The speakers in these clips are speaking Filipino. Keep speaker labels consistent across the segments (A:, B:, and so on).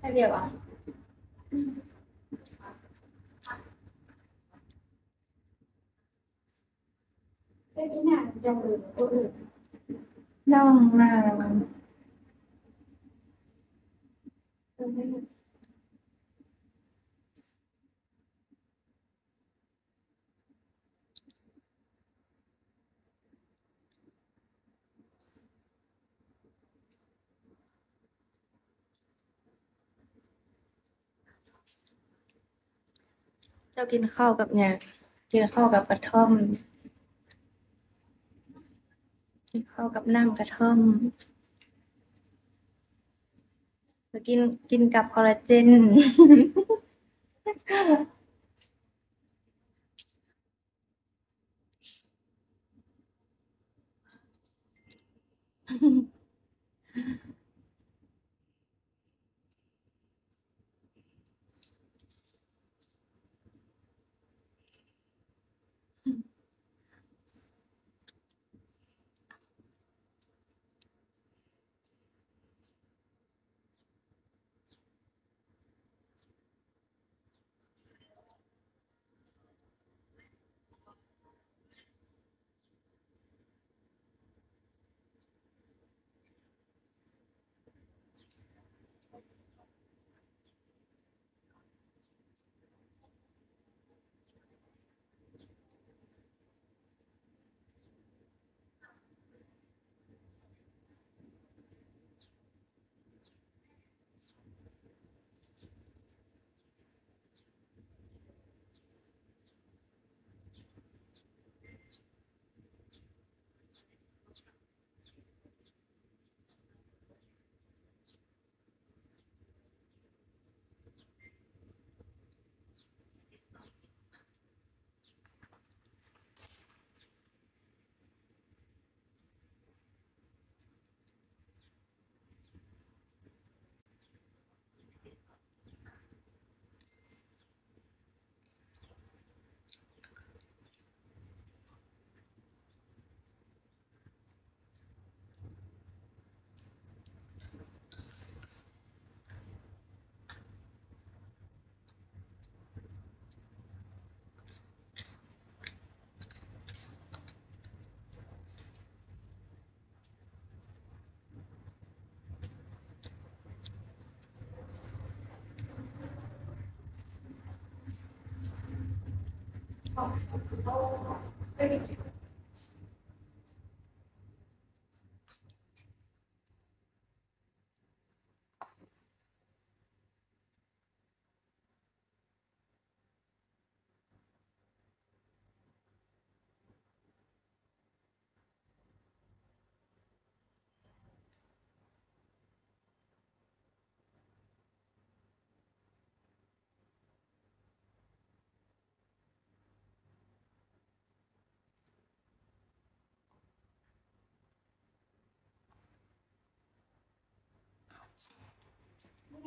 A: Hay việc à? Cái nào trong đường cô được đâu màเจ้ากินข้าวกับหยังกินข้าวกับกระท่อมกินข้าวกับน้ำกระท่อมแล้วกินกับคอลลาเจน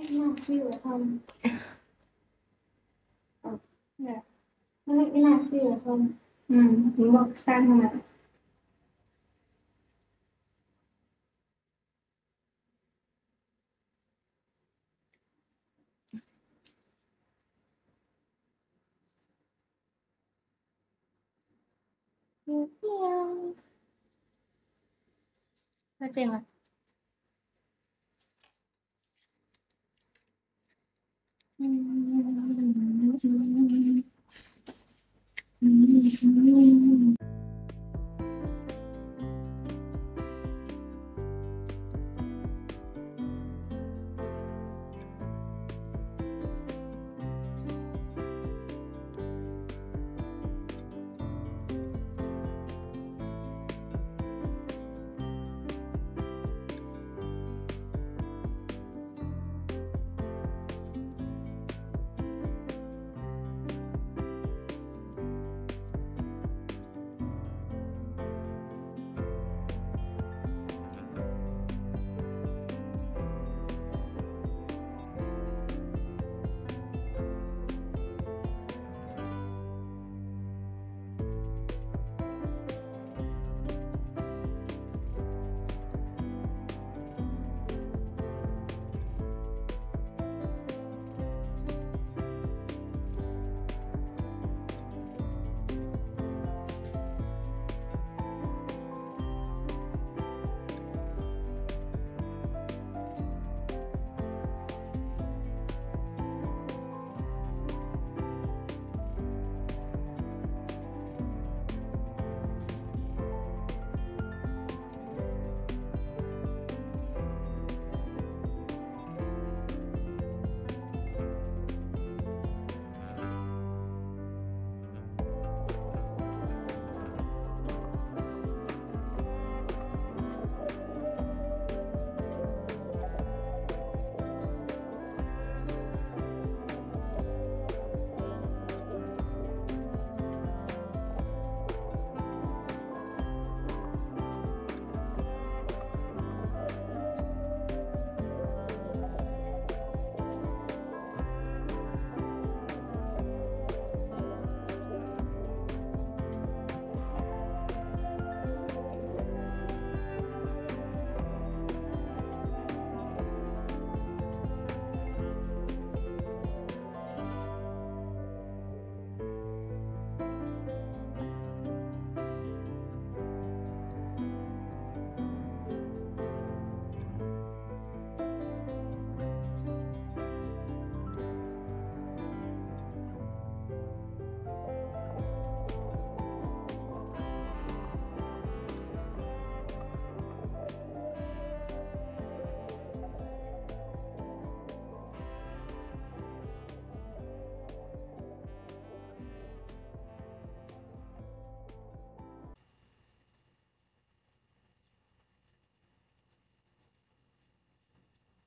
A: làm siêu là không dạ nó lại cái làm siêu là không đúng không sang mà Nói tiền à?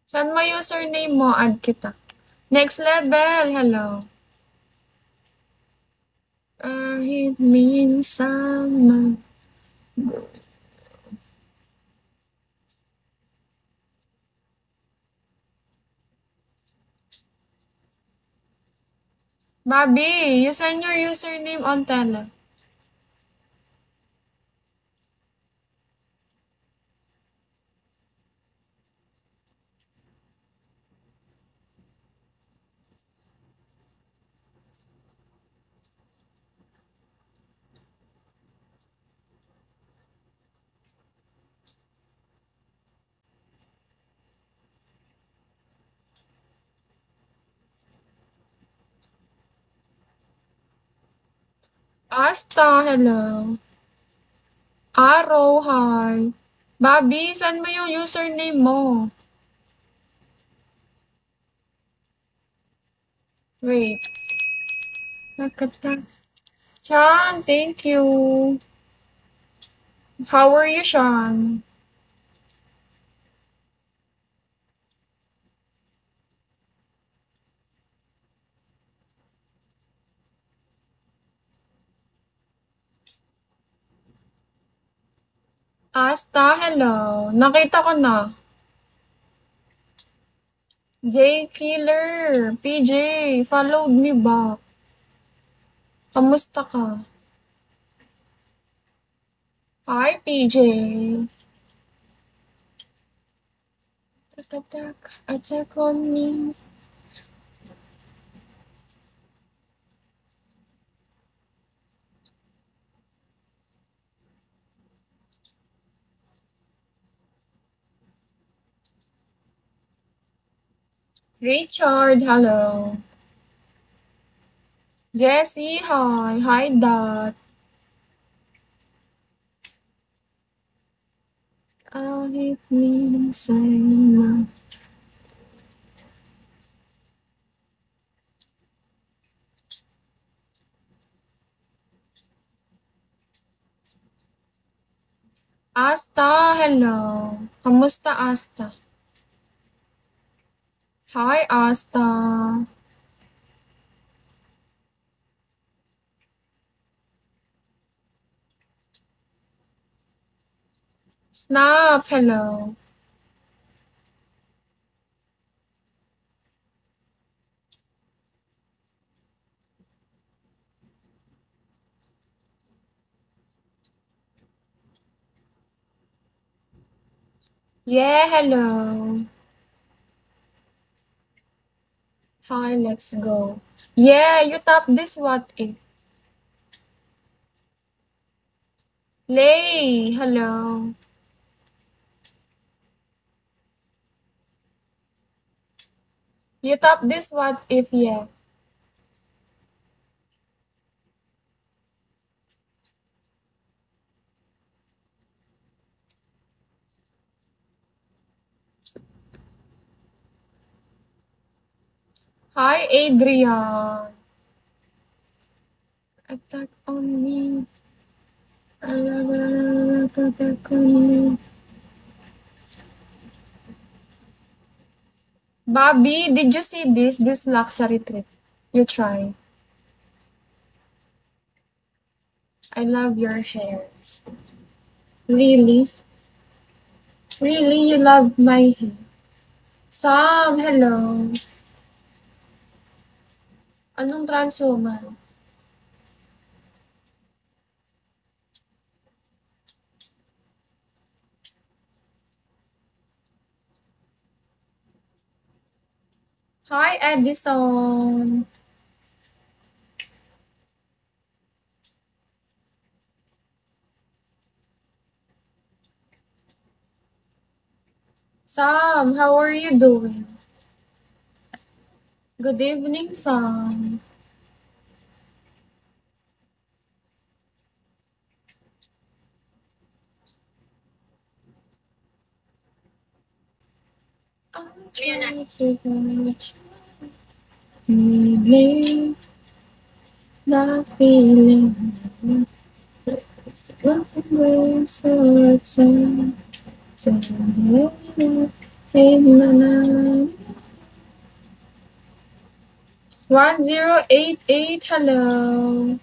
B: Saan mo username mo? Add kita. Next level, hello. Kahit minsan man. Bobby, you send your username on Tele. Asta, hello. Araw, hi. Bobby, saan mo yung username mo? Wait. Nakata. Sean, thank you. How are you, Sean? Asta, hello. Nakita ko na. J Killer, PJ, followed me back. Kamusta ka? Hi, PJ. Attack on me. Richard, hello. Jessie, hi. Hi, Dot. Kahit minsan man. Asta, hello. Kamusta, Asta? Hi, Asta. Snap, hello. Yeah, hello. Hi, let's go. Yeah, you tap this what if. Lay, hello. You tap this what if, yeah. Hi, Adrian. Attack on me. Attack on me. Bobby, did you see this luxury trip? You try. I love your hair. Really? Really, you love my hair? Sam, hello. Anong transwoman? Hi, Edison. Sam, how are you doing? Good evening, Sam. I'm trying to reach me, not feeling it's nothing worse, so it's 1088, hello.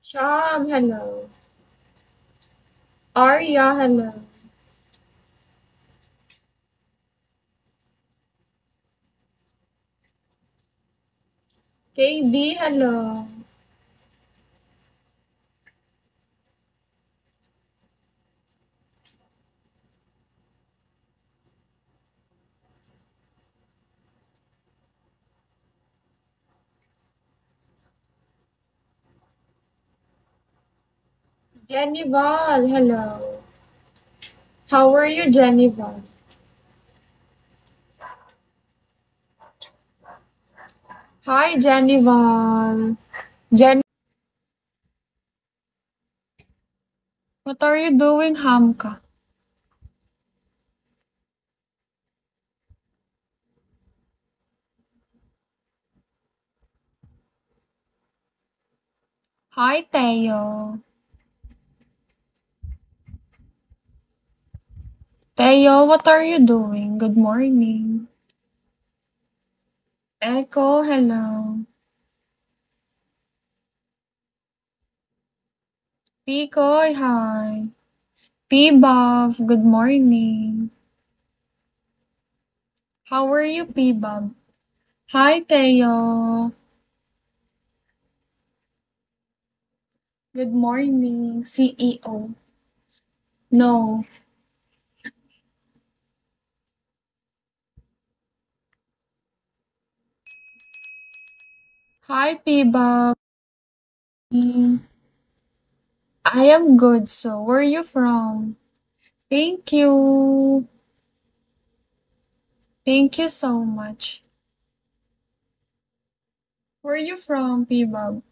B: Sham, hello. Arya, hello. KB, hello. Jennival, hello. How are you, Jennival? Hi, Jennival. What are you doing, Hamka? Hi, Teo. Teo, what are you doing? Good morning. Echo, hello. Pikoy, hi. P-Bob, good morning. How are you, P-Bob? Hi, Teo. Good morning, CEO. No. Hi, P-Bob. I am good, so where are you from? Thank you. Thank you so much. Where are you from, P-Bob?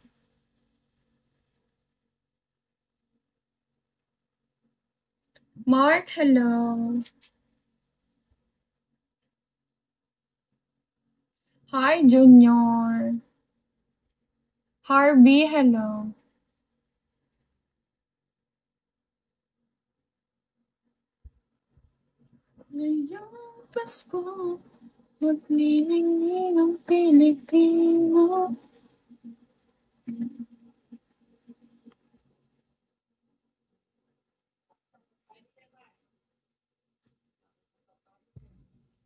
B: Mark, hello. Hi, Junior. Harvey, hello. Ngayong Pasko, maglilingling ang Pilipino.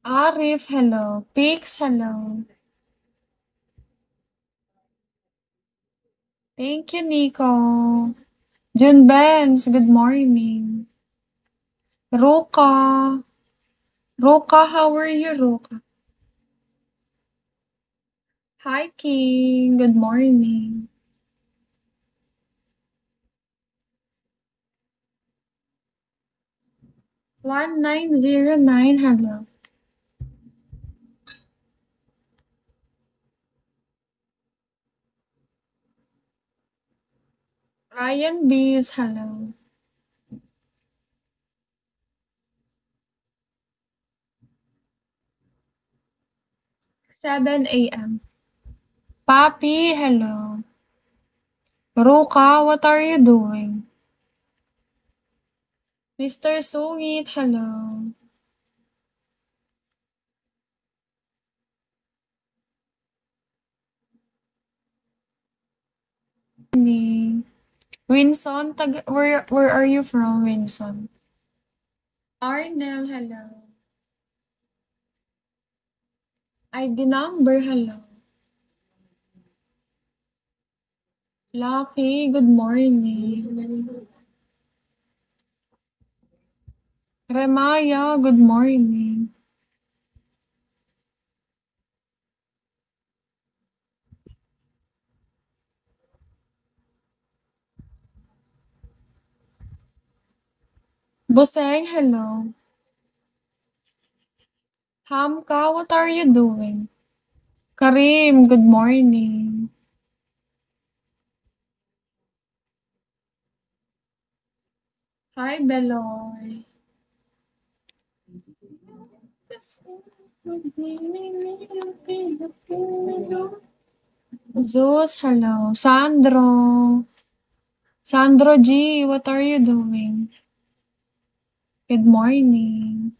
B: Arif, hello. Pix, hello. Thank you, Nico. June Benz, good morning. Roka. Roka, how are you, Roka? Hi, King. Good morning. One nine zero nine, hello. Ryan Bees, hello. 7 a.m. Papi, hello. Roka, what are you doing? Mr. Sungit, hello. Ni Winson, where are you from, Winson? Arnel, hello. ID number, hello. Lucky, good morning. Remaya, good morning. Buseng, hello. Hamka, what are you doing? Karim, good morning. Hi, Beloy. Zeus, hello. Sandro. Sandro G, what are you doing? Good morning.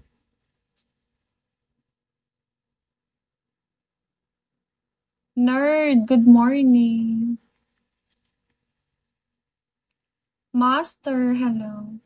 B: Nerd, good morning. Master, hello.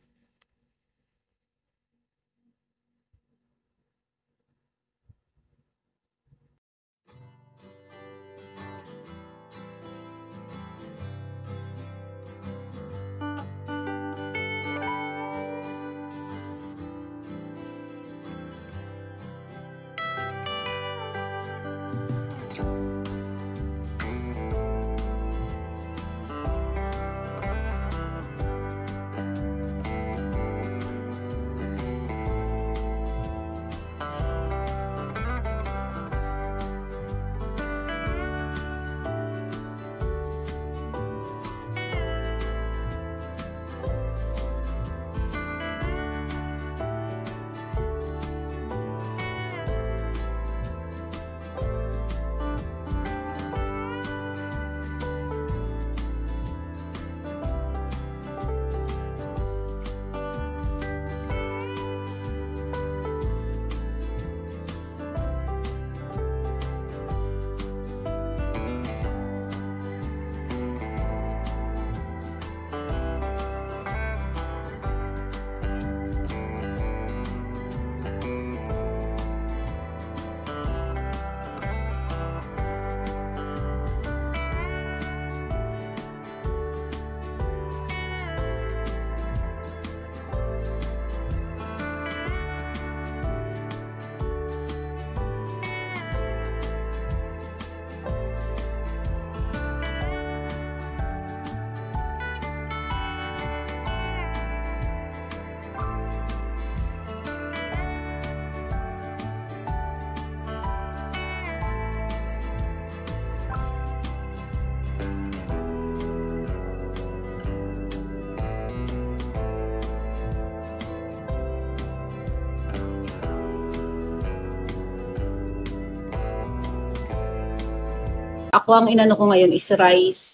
C: Ako ang inano ko ngayon is rice.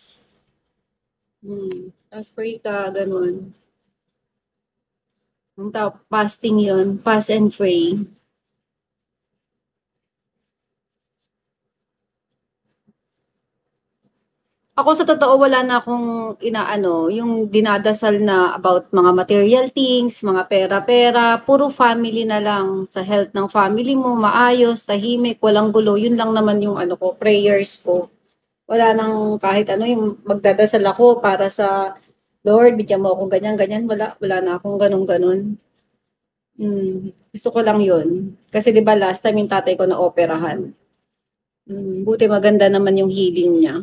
C: Tapos pray ka, ganun. Ang fasting yon, fast and pray. Ako sa totoo wala na akong inaano, yung dinadasal na about mga material things, mga pera-pera, puro family na lang. Sa health ng family mo, maayos, tahimik, walang gulo. Yun lang naman yung ano ko, prayers ko. Wala nang kahit ano, yung magdadasal ako para sa Lord, bigyan mo ako ganyan-ganyan. Wala na akong ganun-ganun. Gusto ko lang yun. Kasi di ba last time yung tatay ko na operahan. Buti maganda naman yung healing niya.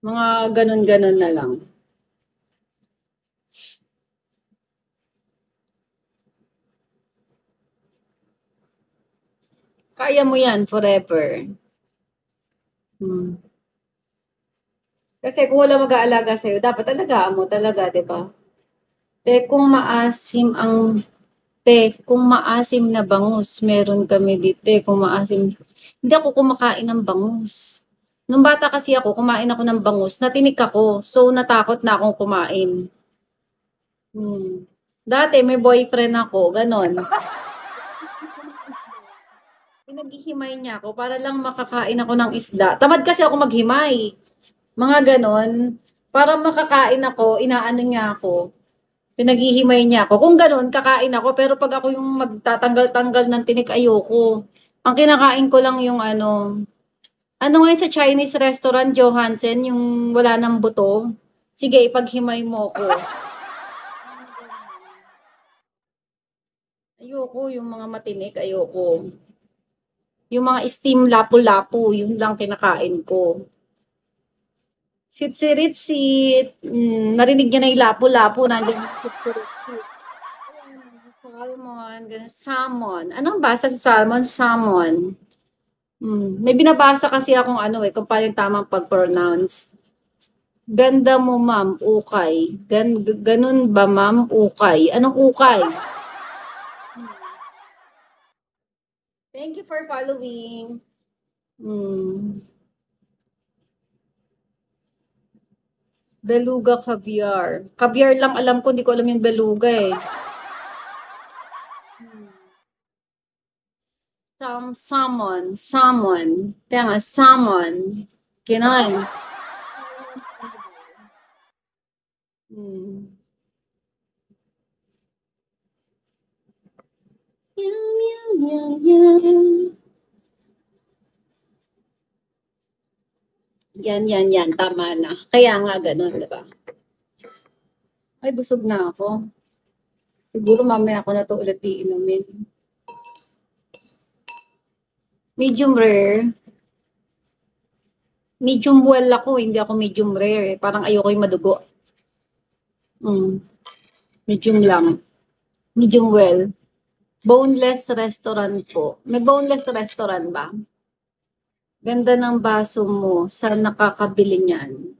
C: Mga ganun-ganun na lang. Kaya mo yan forever. Kasi kung wala mag-aalaga sa'yo, dapat alagaan mo talaga, di ba? Kung maasim na bangus, meron kami dito. Kung maasim, hindi ako kumakain ng bangus. Nung bata kasi ako, kumain ako ng bangus, natinik ako. So, natakot na akong kumain. Dati, may boyfriend ako, ganon. Pinaghihimay niya ako para lang makakain ako ng isda. Tamad kasi ako maghimay. Mga ganon. Para makakain ako, inaano niya ako. Pinaghihimay niya ako. Kung ganon, kakain ako. Pero pag ako yung magtatanggal-tanggal ng tinik, ayoko. Ang kinakain ko lang yung ano nga sa Chinese restaurant, Johansen, yung wala ng buto. Sige, ipaghimay mo ko. Ayoko yung mga matinik, ayoko. Yung mga steam lapu-lapu, yun lang kinakain ko. Sit-sirit-sit. Narinig niya na yung lapu-lapu. Nandiyan yung sit-sirit-sit. Salmon. Salmon. Anong basa sa salmon? Salmon. May binabasa kasi akong kung paano yung tamang pag-pronounce. Ganda mo, ma'am. Ukay. Ganun ba, ma'am? Ukay. Anong ukay? Thank you for following. Beluga caviar. Caviar lang alam ko, hindi ko alam yung beluga eh. Salmon. Kaya nga, salmon. Kinain. Yan. Tama na. Kaya nga ganun, di ba? Ay, busog na ako. Siguro mamaya ako na to ulit iinumin. Medium rare. Medium well ako, hindi ako medium rare. Parang ayoko yung madugo. Medium lang. Medium well. Boneless restaurant po. May boneless restaurant ba? Ganda ng baso mo. Saan nakakabili niyan?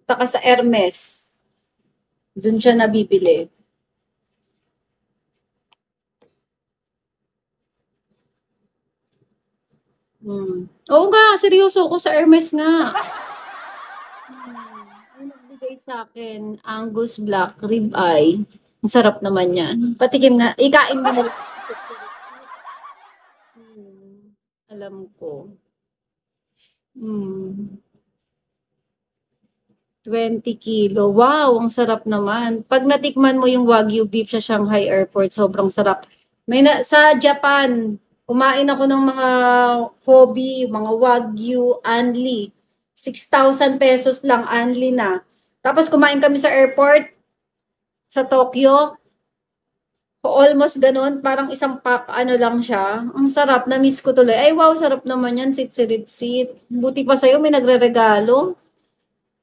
C: Taka sa Hermes. Doon siya nabibili. Oo nga, seryoso ako sa Hermes nga. Ang nagbigay sa akin, Angus Black Rib Eye. Ang sarap naman yan. Patikim nga. Ikain mo na. Alam ko. 20 kilo. Wow, ang sarap naman. Pag natikman mo yung Wagyu beef sa Shanghai Airport, sobrang sarap. Sa Japan, kumain ako ng mga Kobe, mga Wagyu, Anli. 6,000 pesos lang, Anli na. Tapos kumain kami sa airport, sa Tokyo. Almost ganun, parang isang pack, lang siya. Ang sarap, na-miss ko tuloy. Ay, wow, sarap naman yan, sit-sit-sit. Buti pa sa'yo, may nagre-regalo.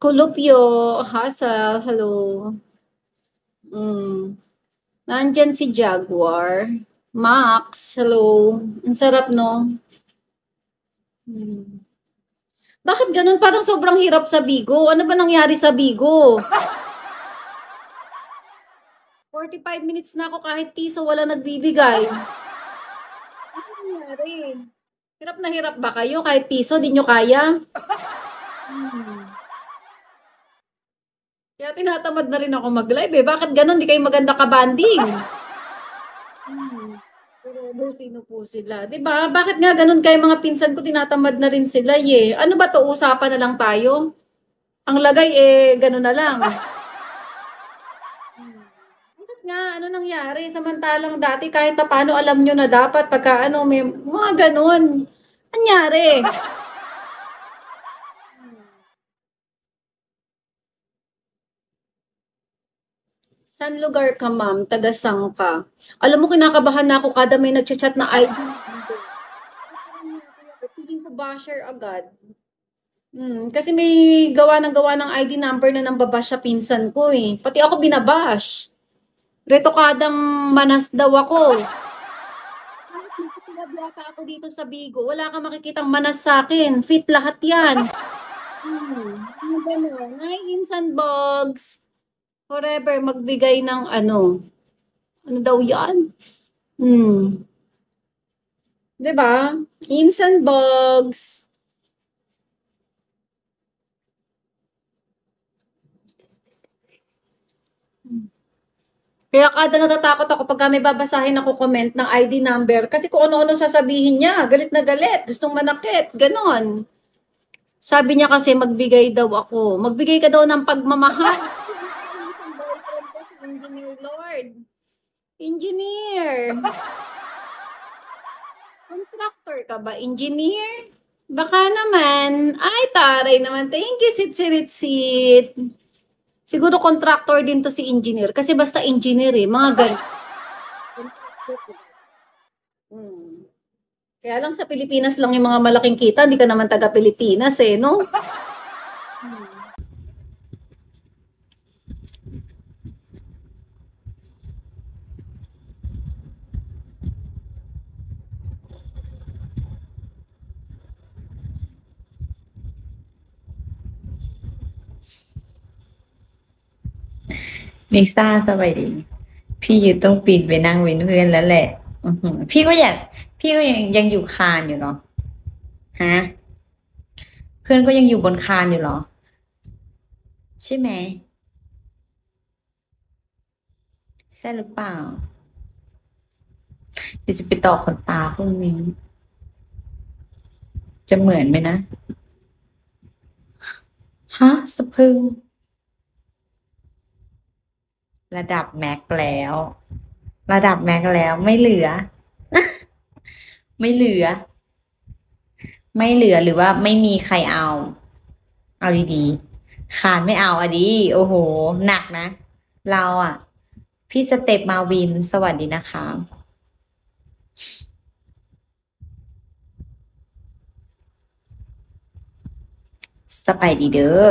C: Kulupyo, Hasal, hello. Nandyan si Jaguar. Max, hello. Ang sarap, no? Bakit ganun? Parang sobrang hirap sa Bigo. Ano ba nangyari sa Bigo? 45 minutes na ako kahit piso wala nagbibigay. Ano nangyari? Hirap na hirap ba kayo? Kahit piso, di nyo kaya? Kaya tinatamad na rin ako mag-live eh. Bakit ganun? Di kayo maganda ka-banding. Pero sino po sila? Diba? Bakit nga ganun kayo mga pinsan ko? Tinatamad na rin sila eh. Ano ba to? Usapan na lang tayo? Ang lagay ganun na lang. Bakit nga? Ano nangyari? Samantalang dati kahit na paano alam nyo na dapat pagka may mga ganun. Nangyari? San lugar ka, ma'am? Taga-sang ka? Alam mo, kinakabahan na ako kada may nagchat-chat na ID. Feeling ko basher agad. Kasi may gawa ng ID number na nambabash sa pinsan ko eh. Pati ako binabash. Retokadang manas daw ako. Nakikilablata ako dito sa Bigo. Wala kang makikitang manas sa akin. Fit lahat yan. Ano gano'n? Ay, Insan Bugs. Forever magbigay ng ano daw yan? 'Di ba? Insan Bugs. Kaya kada natatakot ako pag may babasahin ako comment ng ID number kasi kung ano-ano sasabihin niya, galit na galit, gustong manakit, ganon. Sabi niya kasi magbigay daw ako. Magbigay ka daw ng pagmamahal. Engineer Lord. Engineer. Contractor ka ba? Engineer? Baka naman. Ay, taray naman. Thank you, sit. Siguro contractor din to si engineer. Kasi basta engineer eh. Mga ganun. Kaya lang sa Pilipinas lang yung mga malaking kita, hindi ka naman taga Pilipinas eh, no?
D: ลิซ่าสบายดี พี่ยุทธต้องปิดไปนั่งเว้นเพื่อนแล้วแหละพี่ก็ยังอยู่คานอยู่เนาะฮะ เพื่อนก็ยังอยู่บนคานอยู่เหรอ ใช่ไหมใช่หรือเปล่าเดี๋ยวจะไปต่อขนตาพรุ่งนี้ จะเหมือนไหมนะ ฮะสะพรึง ระดับแม็กแล้ว ระดับแม็กแล้วไม่เหลือ ไม่เหลือ ไม่เหลือหรือว่าไม่มีใครเอา เอาดีๆขาดไม่เอาอะดีโอ้โห หนักนะ เราอ่ะ พี่สเต็ปมาวิน สวัสดีนะคะ สบายดีเด้อ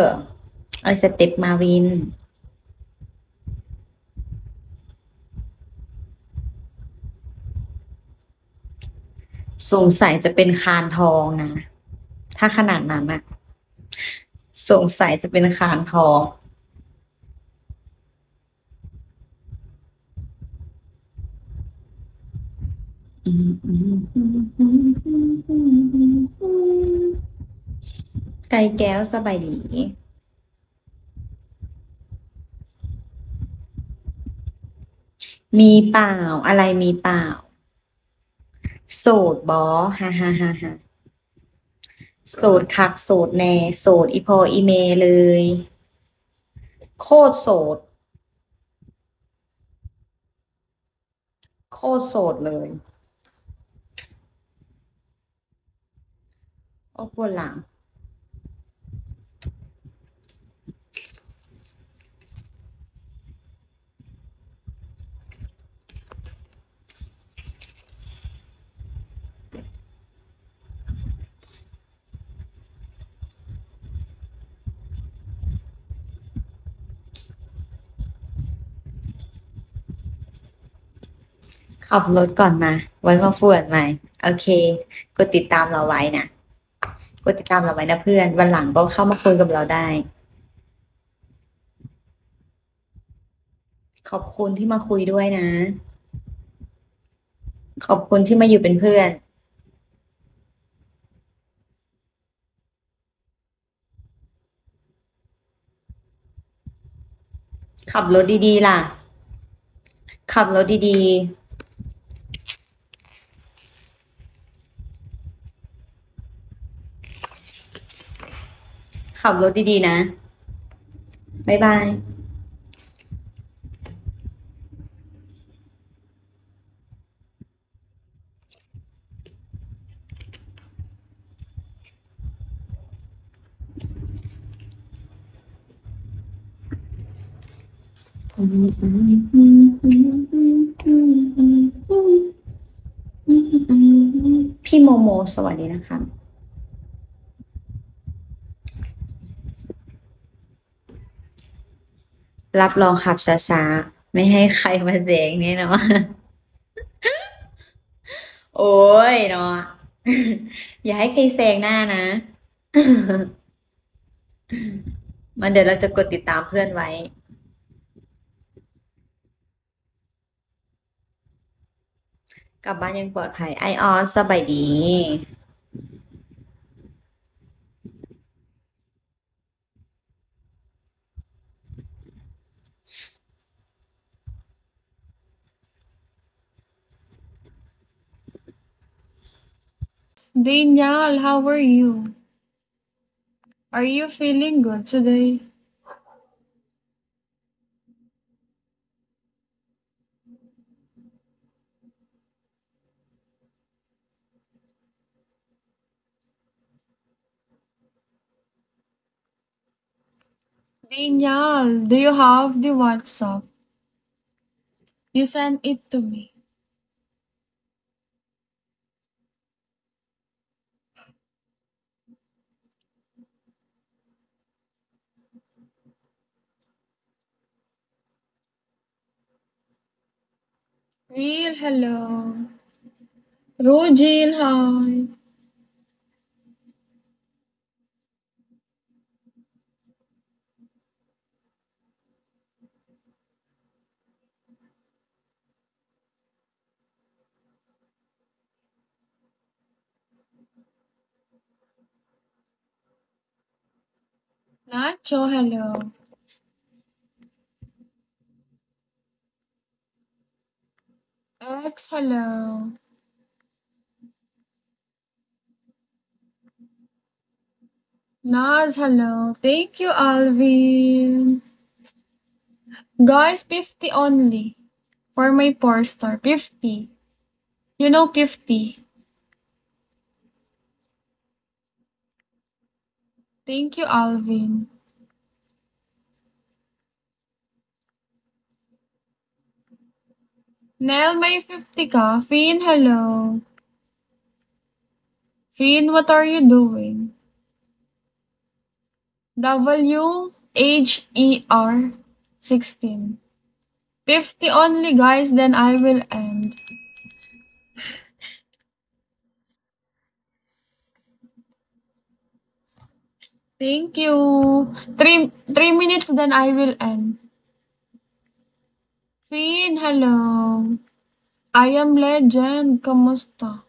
D: เอาสเต็ปมาวิน สงสัยจะเป็นคานทองนะ ถ้าขนาดนั้นอะสงสัยจะเป็นคานทอง ไก่แก้วสบายดี มีเปล่า อะไรมีเปล่า โสดบอฮ่าฮ่าฮ่าฮ่าโสดคักโสดแน่โสดอีพออีเมเลย โคตรโสด โคตรโสดเลย โอ้ปวดหลัง ขับรถก่อนมา ไว้มาพูดใหม่ โอเค กดติดตามเราไว้นะ กดติดตามเราไว้นะเพื่อน วันหลังก็เข้ามาคุยกับเราได้ ขอบคุณที่มาคุยด้วยนะ ขอบคุณที่มาอยู่เป็นเพื่อน ขับรถดีๆล่ะ ขับรถดีๆ ขับรถดีๆนะ บ๊ายบาย พี่โมโมสวัสดีนะคะ รับรองขับช้าๆ ไม่ให้ใครมาแซงแน่นอน โอ้ยเนาะ อย่าให้ใครแซงหน้านะ มันเดี๋ยวเราจะกดติดตามเพื่อนไว้ กลับบ้านยังปลอดภัย ไอออนสบายดี
B: Daniel, how are you? Are you feeling good today? Daniel, do you have the WhatsApp? You sent it to me. Real, hello. Rojin, hi. Nacho, hello. X, hello. Naz, hello. Thank you, Alvin. Guys, 50 only. For my 4-star. 50. You know 50. Thank you, Alvin. Nell, may 50 ka? Finn, hello. Finn, what are you doing? WHER 16. 50 only, guys, then I will end. Thank you. 3 minutes, then I will end. Finn, hello. I am legend. Kamusta?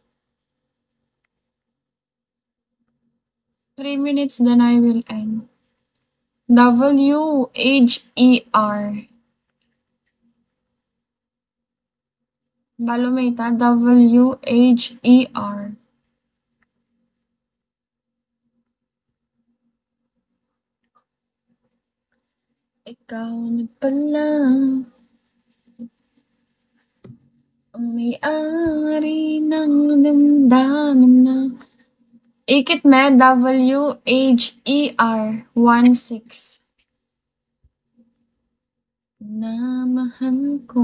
B: 3 minutes, then I will end. WHER. Balumita, WHER. Ikaw na pala ang may-ari ng damdamin na. Ikit me, WHER 16. Na mahal ko.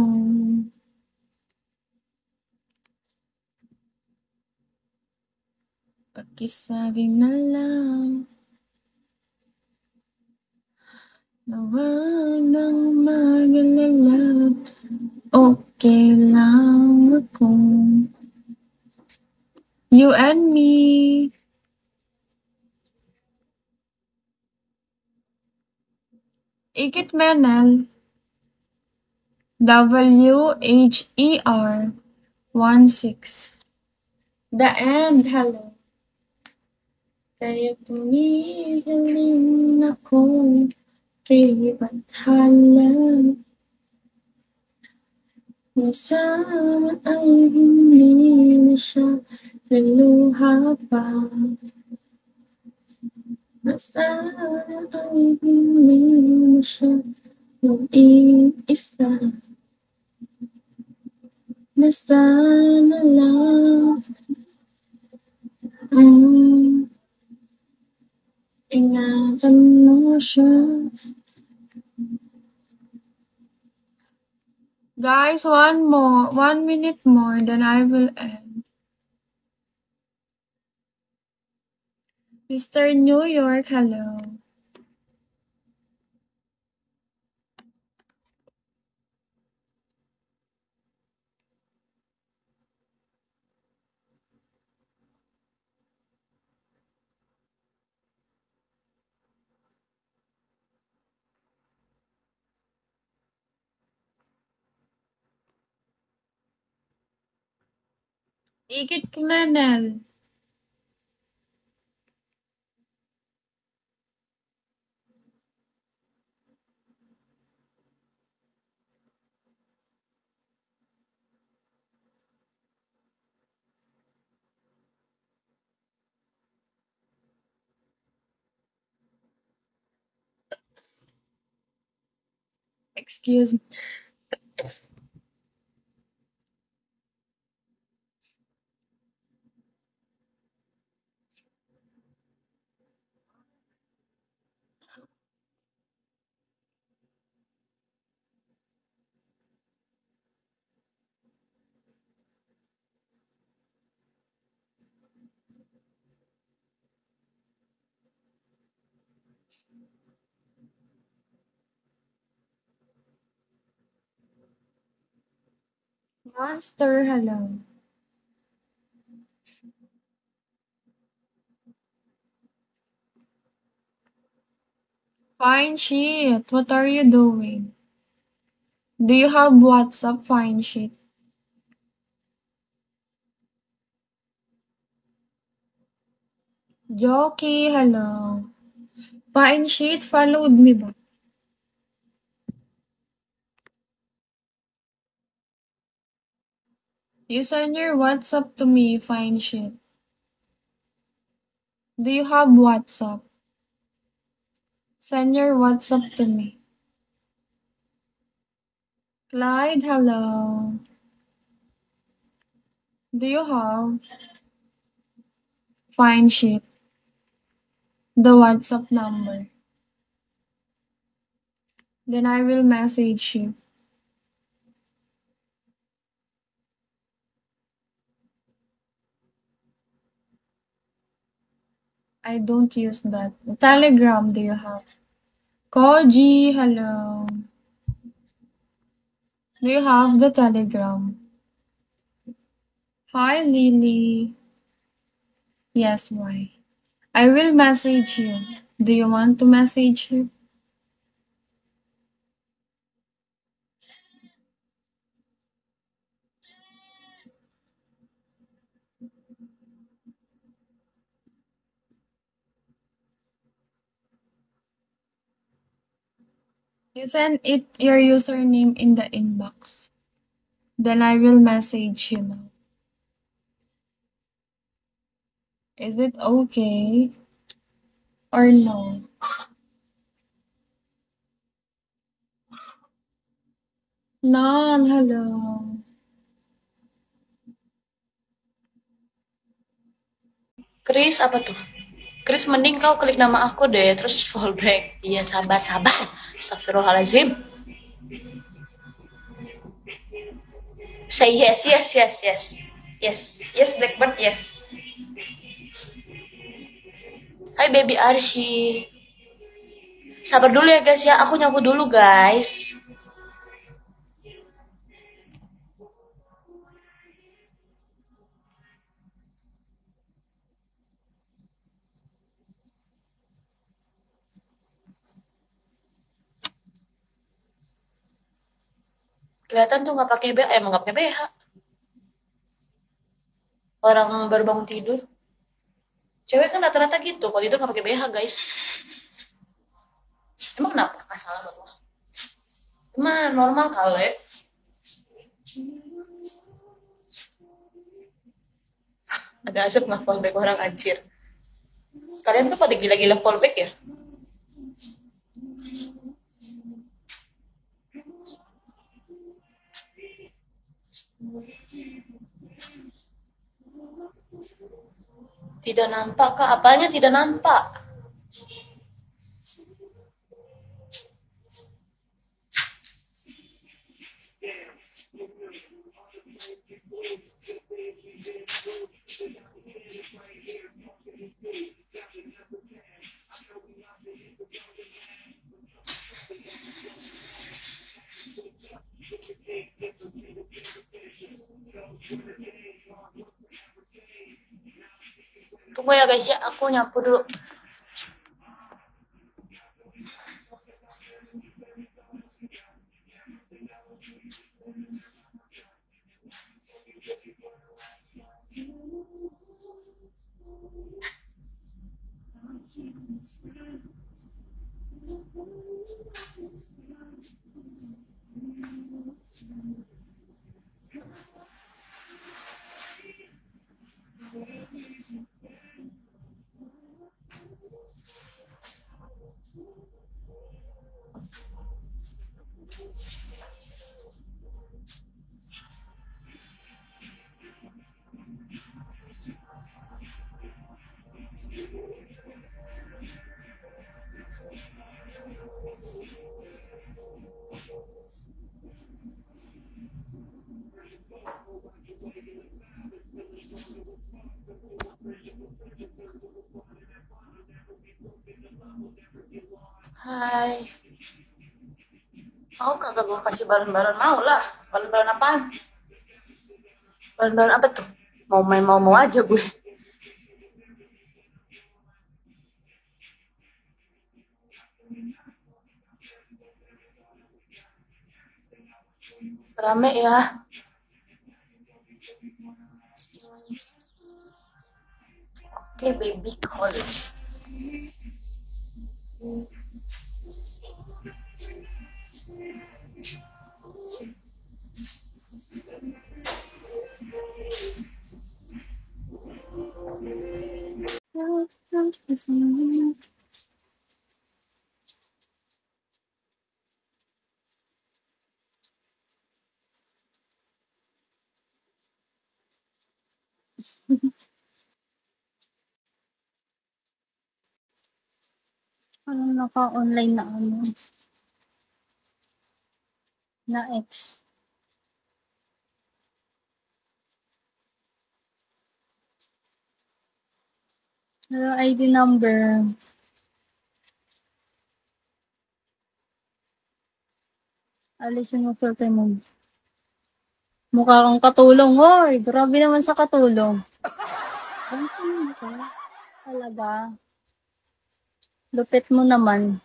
B: Pakisabi na lang na wag nang mag-alala. Okay lang ako. You and me. Ikit Menel. WHER 16. The end. Hello. Kaya tumihiling ako kay Bathala. Na sana ay hindi na siya naluha pa. Na sana ay hindi na siya mag-iisa. Na sana lang ingatan mo siya. Guys, 1 minute more, then I will end. Mr. New York, hello. Ikit Klanel. Excuse me. Monster, hello. Fine shit. What are you doing? Do you have WhatsApp? Fine shit. Jockey, hello. Fine shit, followed me ba? You send your WhatsApp to me, fine shit. Do you have WhatsApp? Send your WhatsApp to me. Clyde, hello. Do you have fine shit? The WhatsApp number. Then I will message you. I don't use that. Telegram, do you have? Koji, hello. Do you have the Telegram? Hi, Lily. Yes, why? I will message you. Do you want to message you? You send it your username in the inbox. Then I will message you now. Is it okay? Or no? Non, hello.
E: Chris, apa tuh? Chris, mending kau klik nama aku deh, terus fallback. Iya, sabar, sabar. Astagfirullahaladzim. Say yes, yes, yes, yes. Yes, yes, Blackbird, yes. Hai, baby Arsy. Sabar dulu ya, guys ya. Aku nyapu dulu, guys. Kelihatan tuh nggak pakai BH, emang nggak pakai BH. Orang baru bangun tidur. Cewek kan rata-rata gitu, kalau tidur nggak pakai BH, guys. Emang kenapa? Nggak salah buat lo. Emang normal kali. Ada asap nggak fallback orang anjir. Kalian tuh pada gila-gila fallback ya? Tidak nampak kak? Apanya tidak nampak? Tunggu ya guys ya, aku nyapu dulu. Hai. Mau kagak gue kasih balon-balon? Mau lah. Balon-balon apaan? Balon-balon apa tuh? Mau main mau aja gue. Rame ya. Oke, baby call.
B: Anong naka-online na ano? Na X. Hello, ID number. Alisin mo filter mo. Mukha kang katulong, hoy! Grabe naman sa katulong. Talaga. Lupit mo naman.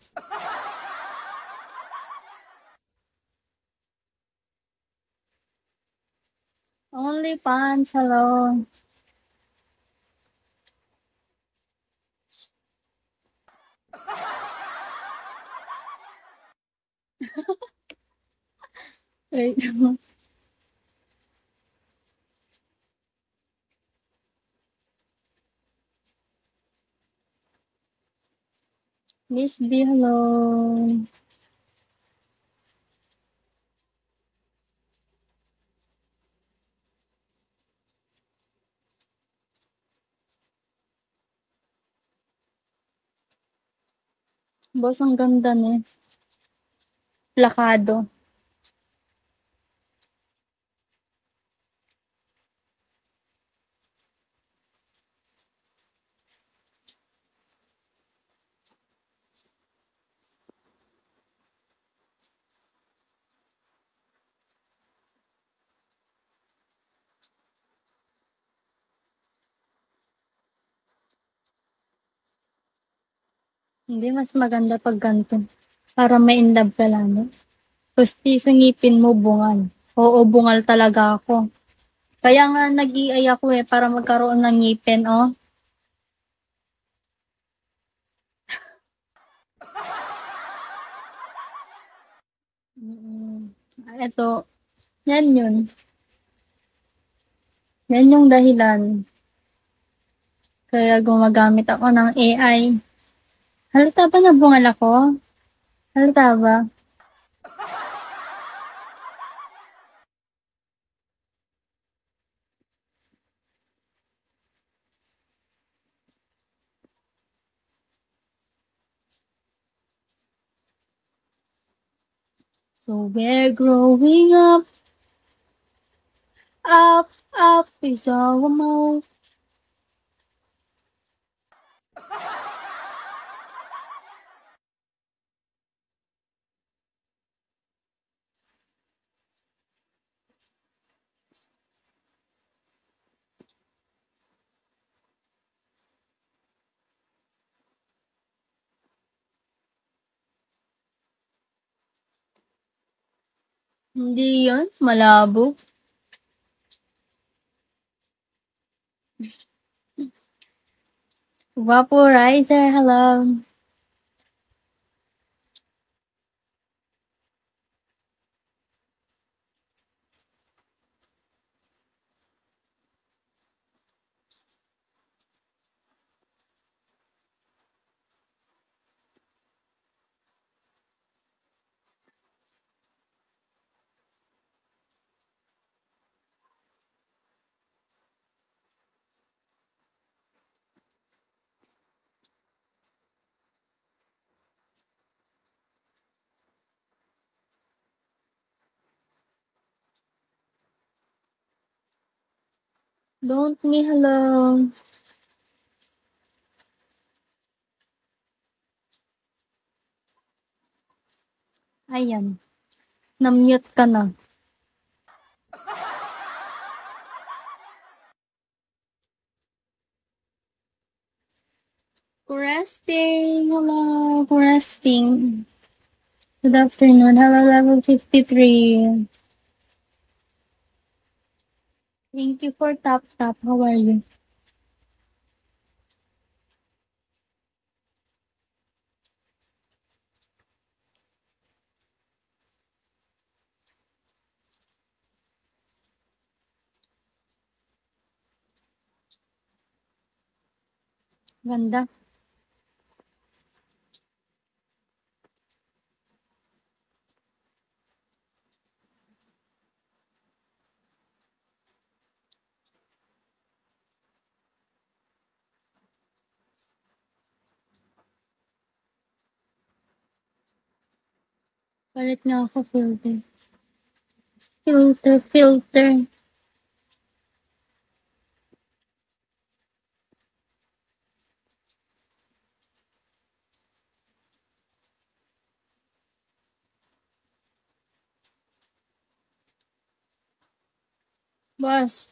B: Only fans, hello. Wait. Miss D, hello. Boss, ang ganda niya. Plakado. Hindi, mas maganda pag ganito. Para ma-inlove ka lang. Gusti sa ngipin mo, bungal. Oo, bungal talaga ako. Kaya nga nag-iay ako para magkaroon ng ngipin, oh. Ito, yan yun. Yan yung dahilan. Kaya gumagamit ako ng AI. Halata ba na bungal ako? Halata ba? So we're growing up. Up is our move. Hindi yun, malabo. Vaporizer, hello. Don't me, hello. Ayan. Na-mute ka na. Kuresting. Hello, Kuresting. Good afternoon. Hello, level 53. Thank you for Tap Tap. How are you? Ganda. Palit nga ako filter. Filter. Boss.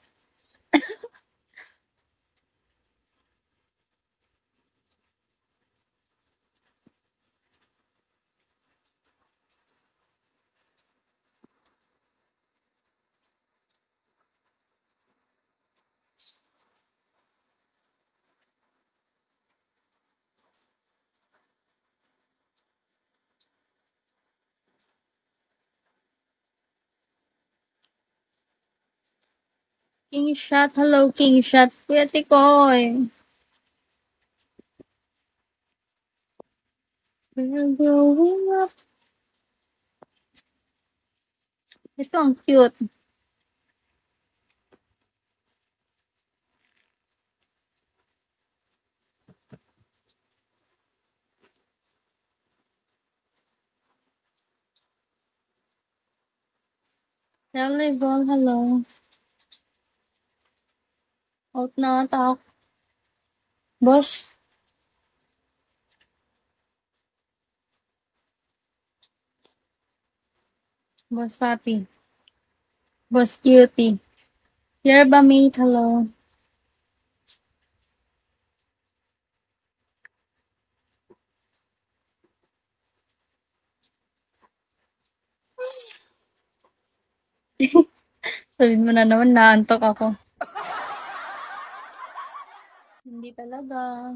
B: King Shot. Hello, King Shot. Kuya Tikoy. We're growing up. Ito ang cute. Volleyball, hello. Out na ata ako. Boss. Boss Papi. Boss Cutie. Yerba Mate, hello. Sabihin mo na naman, naantok ako. Hindi talaga.